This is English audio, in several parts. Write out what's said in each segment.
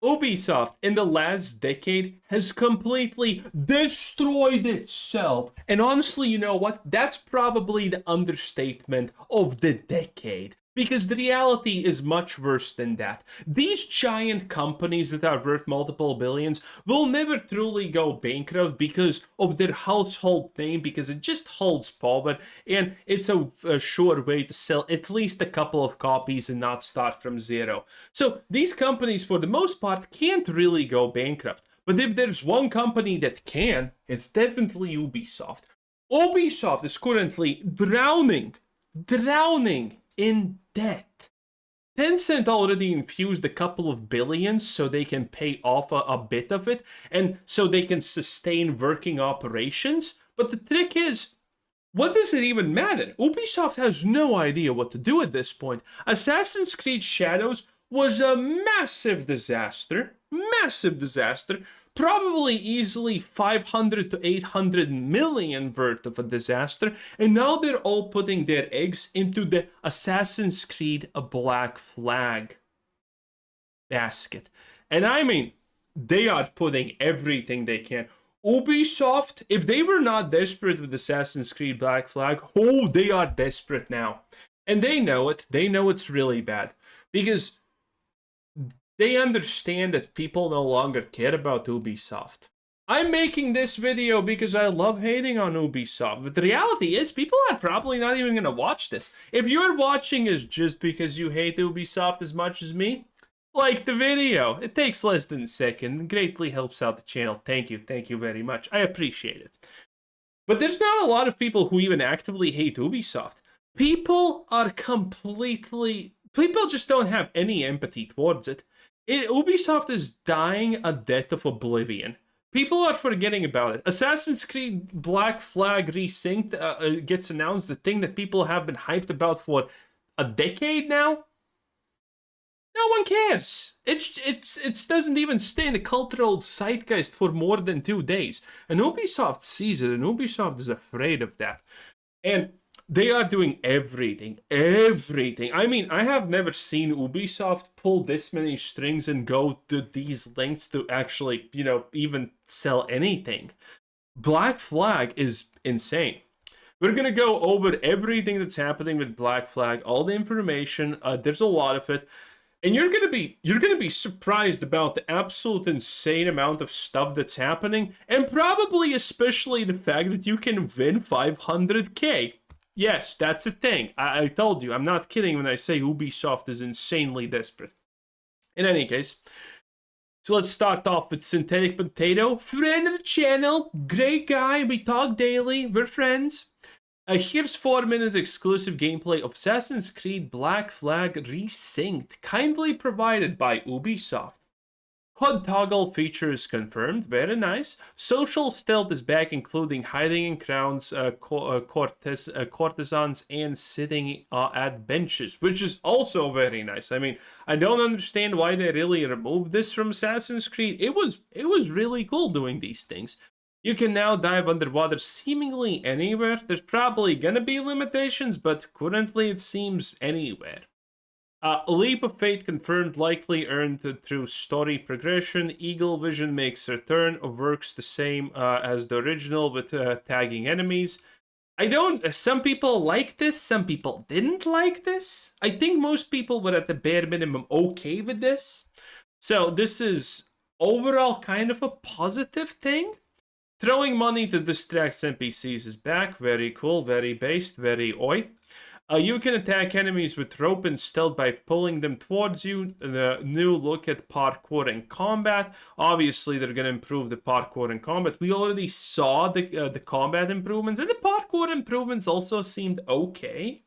Ubisoft in the last decade has completely destroyed itself. And honestly, you know what? That's probably the understatement of the decade. Because the reality is much worse than that. These giant companies that are worth multiple billions will never truly go bankrupt because of their household name, because it just holds power, and it's a sure way to sell at least a couple of copies and not start from zero. So these companies, for the most part, can't really go bankrupt. But if there's one company that can, it's definitely Ubisoft. Ubisoft is currently drowning in debt. Tencent already infused a couple of billions so they can pay off a bit of it and so they can sustain working operations. But the trick is, what does it even matter? Ubisoft has no idea what to do at this point. Assassin's Creed Shadows was a massive disaster. Massive disaster. Probably easily 500 to 800 million worth of a disaster, and now they're all putting their eggs into the Assassin's Creed Black Flag basket. And I mean, they are putting everything they can. Ubisoft, if they were not desperate with Assassin's Creed Black Flag, oh, they are desperate now. And they know it. They know it's really bad. Because they understand that people no longer care about Ubisoft. I'm making this video because I love hating on Ubisoft, but the reality is people are probably not even going to watch this. If you're watching is just because you hate Ubisoft as much as me, like the video. It takes less than a second and greatly helps out the channel. Thank you very much. I appreciate it. But there's not a lot of people who even actively hate Ubisoft. People just don't have any empathy towards it. Ubisoft is dying a death of oblivion. People are forgetting about it. Assassin's Creed Black Flag Resynced gets announced, the thing that people have been hyped about for a decade now. No one cares. It doesn't even stay in the cultural zeitgeist for more than 2 days. And Ubisoft sees it, and Ubisoft is afraid of that. And they are doing everything. I mean, I have never seen Ubisoft pull this many strings and go to these lengths to actually, even sell anything. Black Flag is insane. We're going to go over everything that's happening with Black Flag, all the information. There's a lot of it. And you're gonna be surprised about the absolute insane amount of stuff that's happening, and probably especially the fact that you can win 500k. Yes, that's a thing. I told you, I'm not kidding when I say Ubisoft is insanely desperate. In any case, so let's start off with Synthetic Potato, friend of the channel, great guy, we talk daily, we're friends. Here's 4-minute exclusive gameplay of Assassin's Creed Black Flag Resynced, kindly provided by Ubisoft. HUD toggle features confirmed, very nice. Social stealth is back, including hiding in crowns, courtesans, and sitting at benches, which is also very nice. I mean, I don't understand why they really removed this from Assassin's Creed. It was really cool doing these things. You can now dive underwater seemingly anywhere. There's probably gonna be limitations, but currently it seems anywhere. Leap of Fate confirmed, likely earned through story progression. Eagle Vision makes return, works the same as the original with tagging enemies. Some people like this, some people didn't like this. I think most people were at the bare minimum okay with this. So this is overall kind of a positive thing. Throwing money to distract NPCs is back. Very cool, very based, very oi. You can attack enemies with rope and stealth by pulling them towards you. The new look at parkour and combat. Obviously, they're going to improve the parkour and combat. We already saw the combat improvements, and the parkour improvements also seemed okay.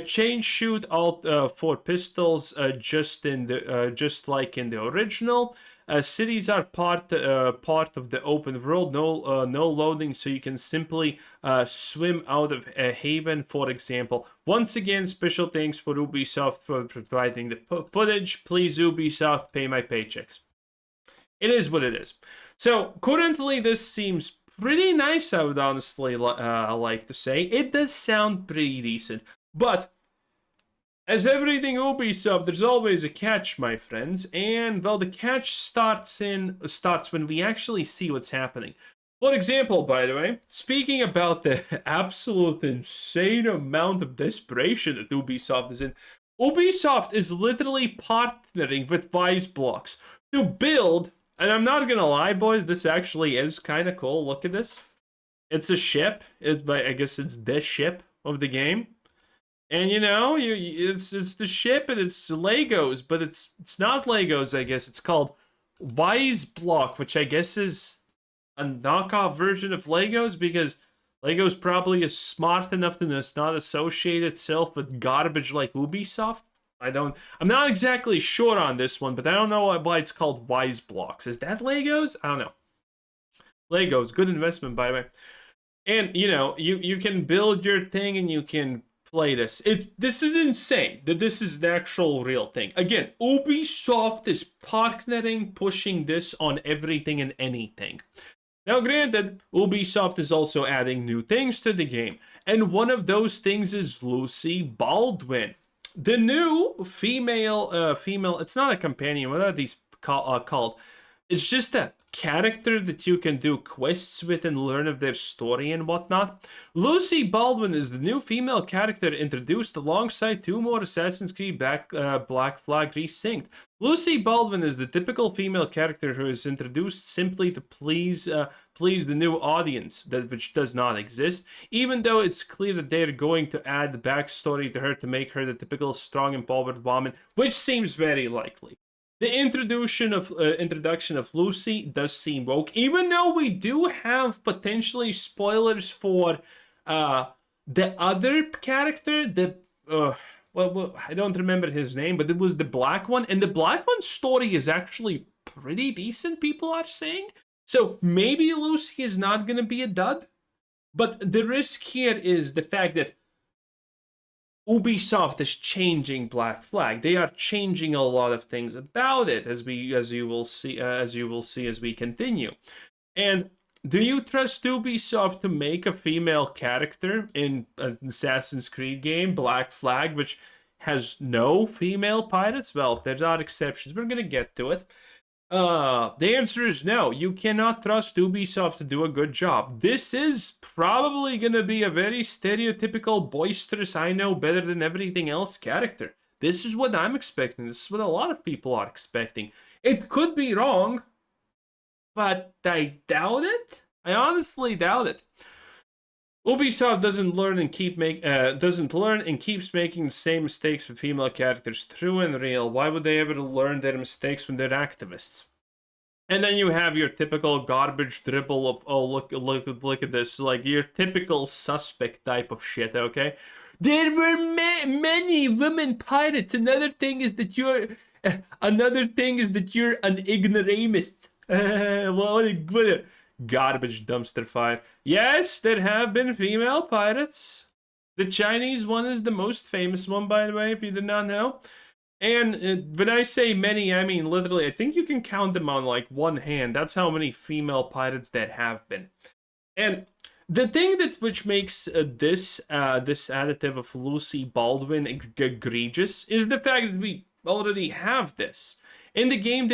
Chain shoot alt for pistols, just like in the original. Cities are part of the open world. No loading, so you can simply swim out of a haven, for example. Once again, special thanks for Ubisoft for providing the footage. Please, Ubisoft, pay my paychecks. It is what it is. So currently, this seems pretty nice. I would honestly like to say it does sound pretty decent. But As everything Ubisoft, there's always a catch, my friends, and well, the catch starts when we actually see what's happening. For example, by the way, speaking about the absolute insane amount of desperation that Ubisoft is in, Ubisoft is literally partnering with Blocks to build, and I'm not gonna lie, boys, this actually is kind of cool. Look at this. It's a ship. I guess it's the ship of the game. And you know, it's the ship and it's Legos, but it's not Legos. I guess it's called Block, which I guess is a knockoff version of Legos because Legos probably is smart enough to not associate itself with garbage like Ubisoft. I'm not exactly sure on this one, but I don't know why it's called Blocks. Is that Legos? I don't know. Legos, good investment by the way. And you know, you can build your thing and you can play this. This is insane that this is the actual real thing. Again, Ubisoft is partnering, pushing this on everything and anything. Now, granted, Ubisoft is also adding new things to the game, and one of those things is Lucy Baldwin, the new female. It's not a companion. What are these called? It's just a character that you can do quests with and learn of their story and whatnot. Lucy Baldwin is the new female character introduced alongside 2 more Assassin's Creed Black Flag Resynced. Lucy Baldwin is the typical female character who is introduced simply to please the new audience, which does not exist, even though it's clear that they're going to add the backstory to her to make her the typical strong, empowered woman, which seems very likely. The introduction of Lucy does seem woke, even though we do have potentially spoilers for the other character, well, I don't remember his name, but it was the black one, and the black one's story is actually pretty decent, people are saying. So maybe Lucy is not going to be a dud, but the risk here is the fact that Ubisoft is changing Black Flag. They are changing a lot of things about it, as you will see as we continue. And do you trust Ubisoft to make a female character in an Assassin's Creed game, Black Flag, which has no female pirates? Well, there are exceptions. We're gonna get to it. The answer is no. You cannot trust Ubisoft to do a good job. This is probably going to be a very stereotypical, boisterous, I know better than everything else character. This is what I'm expecting. This is what a lot of people are expecting. It could be wrong, but I doubt it. I honestly doubt it. Ubisoft doesn't learn and keeps making the same mistakes with female characters, true and real. Why would they ever learn their mistakes when they're activists? And then you have your typical garbage dribble of, oh, look at this, like your typical suspect type of shit, okay? There were many women pirates. Another thing is that you're an ignoramus. What a garbage dumpster fire. Yes, there have been female pirates. The Chinese one is the most famous one, by the way, if you did not know. And when I say many, I mean literally, I think you can count them on like one hand. That's how many female pirates there have been. And the thing which makes this additive of Lucy Baldwin egregious is the fact that we already have this. In the game,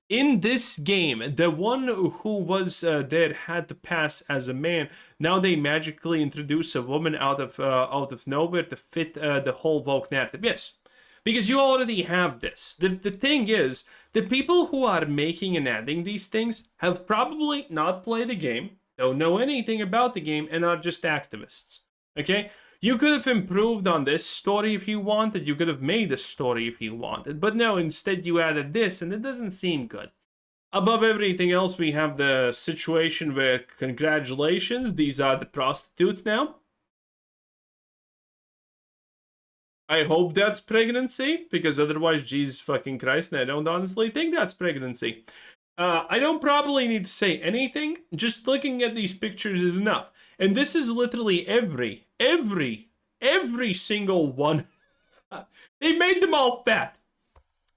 in this game, the one who was there had to pass as a man. Now they magically introduce a woman out of nowhere to fit the whole woke narrative. Yes, because you already have this. The thing is, the people who are making and adding these things have probably not played the game, don't know anything about the game, and are just activists. Okay? You could have improved on this story if you wanted. You could have made a story if you wanted. But no, instead you added this, and it doesn't seem good. Above everything else, we have the situation where, congratulations, these are the prostitutes now. I hope that's pregnancy, because otherwise, Jesus fucking Christ, and I don't honestly think that's pregnancy. I don't probably need to say anything. Just looking at these pictures is enough. And this is literally every single one. They made them all fat.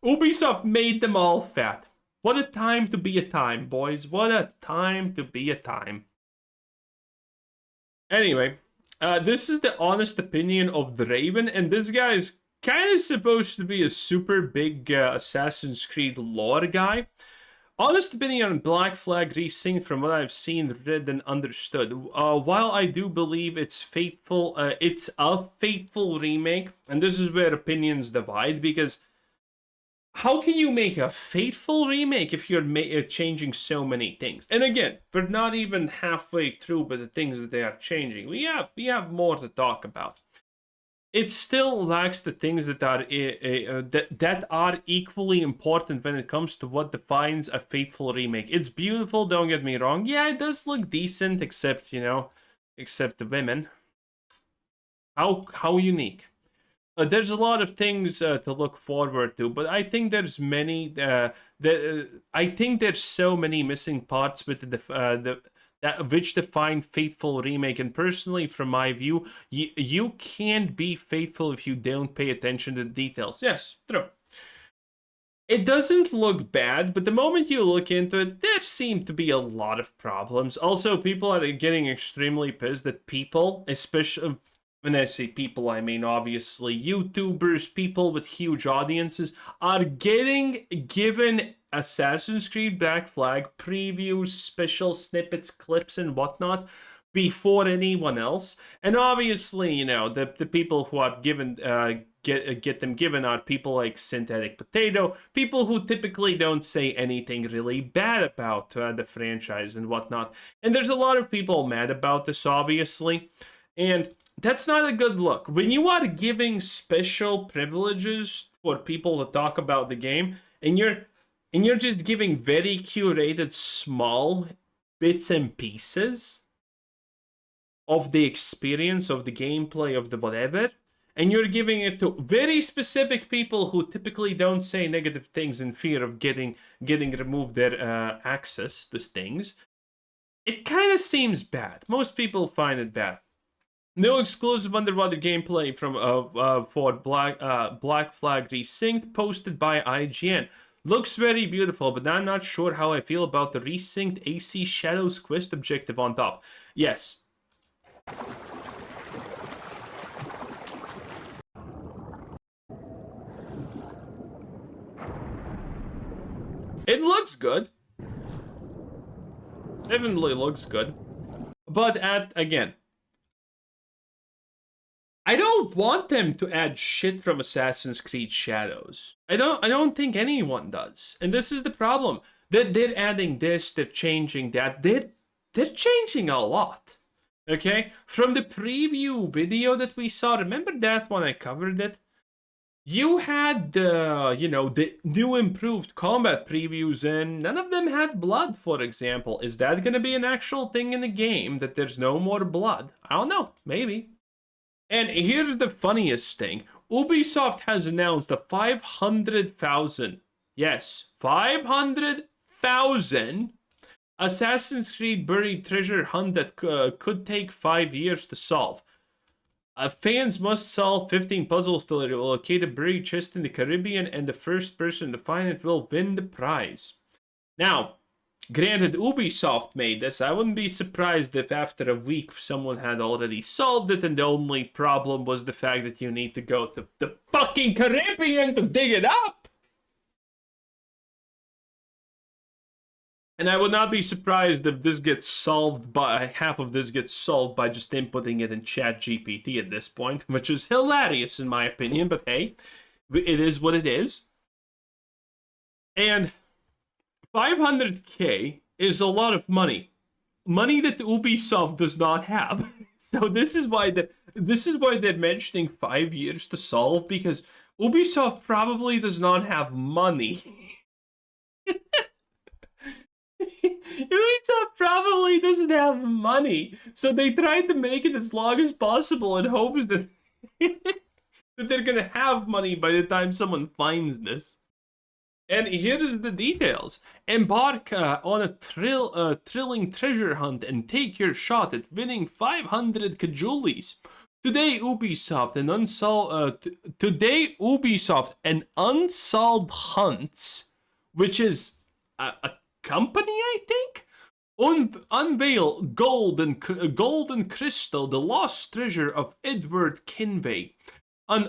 Ubisoft made them all fat. What a time to be a time, boys. What a time to be a time. Anyway, This is the honest opinion of the Raven, and this guy is kind of supposed to be a super big Assassin's Creed lore guy. Honest opinion on Black Flag Resynced, from what I've seen, read, and understood. While I do believe it's faithful, it's a faithful remake, and this is where opinions divide, because how can you make a faithful remake if you're changing so many things? And again, we're not even halfway through with the things that they are changing. We have more to talk about. It still lacks the things that are that are equally important when it comes to what defines a faithful remake. It's beautiful, don't get me wrong. Yeah, it does look decent, except the women. How unique. There's a lot of things to look forward to, but I think there's many. I think there's so many missing parts with which define faithful remake. And personally, from my view, you can't be faithful if you don't pay attention to the details. Yes, true. It doesn't look bad, but the moment you look into it, there seem to be a lot of problems. Also, people are getting extremely pissed that people, especially when I say people, I mean obviously YouTubers, people with huge audiences, are getting given Assassin's Creed Black Flag previews, special snippets, clips, and whatnot before anyone else. And obviously, the people who are given get them given are people like Synthetic Potato, people who typically don't say anything really bad about the franchise and whatnot. And there's a lot of people mad about this, obviously, and that's not a good look. When you are giving special privileges for people to talk about the game, and you're just giving very curated small bits and pieces of the experience, of the gameplay, of the whatever, and you're giving it to very specific people who typically don't say negative things in fear of getting removed their access to things, it kind of seems bad. Most people find it bad. No exclusive underwater gameplay for Black Flag Resynced, posted by IGN. Looks very beautiful, but I'm not sure how I feel about the resynced AC Shadows quest objective on top. Yes. It looks good. Definitely looks good. But again, I don't want them to add shit from Assassin's Creed Shadows. I don't think anyone does. And this is the problem. They're adding this, they're changing that. They're changing a lot. Okay? From the preview video that we saw, remember that when I covered it? You had the new improved combat previews, and none of them had blood, for example. Is that going to be an actual thing in the game, that there's no more blood? I don't know. Maybe. And here's the funniest thing. Ubisoft has announced a 500,000, yes, 500,000 Assassin's Creed buried treasure hunt that could take 5 years to solve. Fans must solve 15 puzzles to locate a buried chest in the Caribbean, and the first person to find it will win the prize. Now, granted, Ubisoft made this. I wouldn't be surprised if after a week someone had already solved it, and the only problem was the fact that you need to go to the fucking Caribbean to dig it up. And I would not be surprised if this gets solved by half of this gets solved by just inputting it in ChatGPT at this point, which is hilarious in my opinion, but hey, it is what it is. And 500k is a lot of money. Money that Ubisoft does not have. So this is why they're mentioning 5 years to solve, because Ubisoft probably does not have money. Ubisoft probably doesn't have money, so they tried to make it as long as possible in hopes that that they're gonna have money by the time someone finds this. And here is the details. Embark on a thrilling treasure hunt and take your shot at winning 500 cajulies. Today, Ubisoft and Unsolved Hunts, which is a company, I think, Unveil Golden Crystal, the lost treasure of Edward Kinvey. An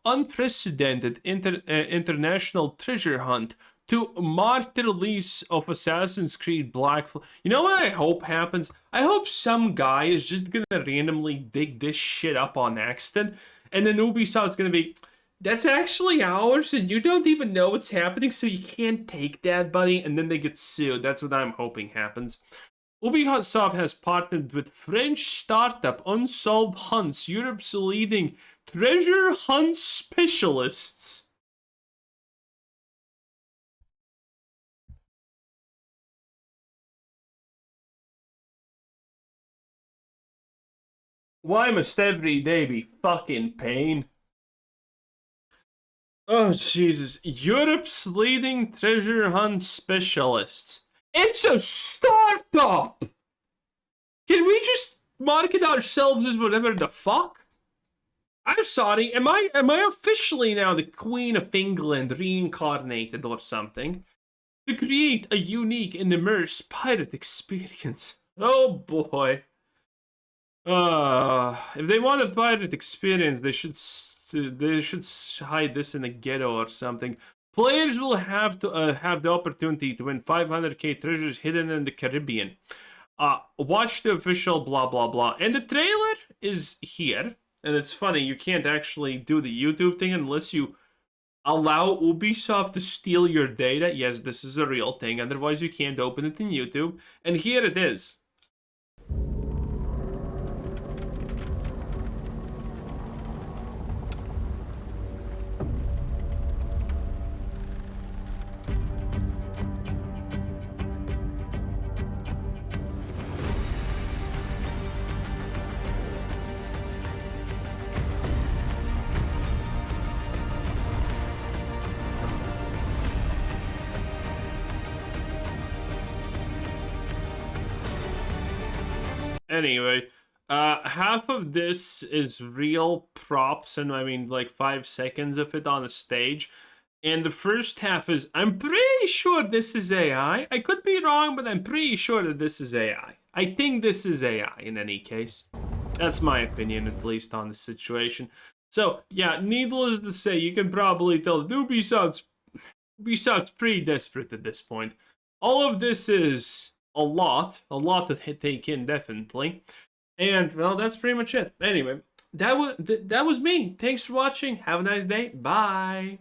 unprecedented international treasure hunt to mark the release of Assassin's Creed Black Flag. You know what I hope happens? I hope some guy is just gonna randomly dig this shit up on accident, and then Ubisoft's gonna be, that's actually ours, and you don't even know what's happening, so you can't take that, buddy, and then they get sued. That's what I'm hoping happens. Ubisoft has partnered with French startup Unsolved Hunts, Europe's leading treasure hunt specialists. Why must every day be fucking pain? Oh, Jesus. Europe's leading treasure hunt specialists. It's a startup! Can we just market ourselves as whatever the fuck? I'm sorry, am I officially now the Queen of England reincarnated or something? To create a unique and immersive pirate experience. Oh boy. If they want a pirate experience, they should hide this in a ghetto or something. Players will have to have the opportunity to win 500k treasures hidden in the Caribbean. Watch the official blah blah blah. And the trailer is here. And it's funny, you can't actually do the YouTube thing unless you allow Ubisoft to steal your data. Yes, this is a real thing. Otherwise, you can't open it in YouTube. And here it is. Anyway, half of this is real props, and I mean like 5 seconds of it on a stage. And the first half is, I'm pretty sure this is AI. I could be wrong, but I'm pretty sure that this is AI. I think this is AI in any case. That's my opinion, at least, on the situation. So, yeah, needless to say, you can probably tell that Ubisoft's pretty desperate at this point. All of this is a lot to take in, definitely. And, well, that's pretty much it. Anyway, that was me. Thanks for watching. Have a nice day. Bye.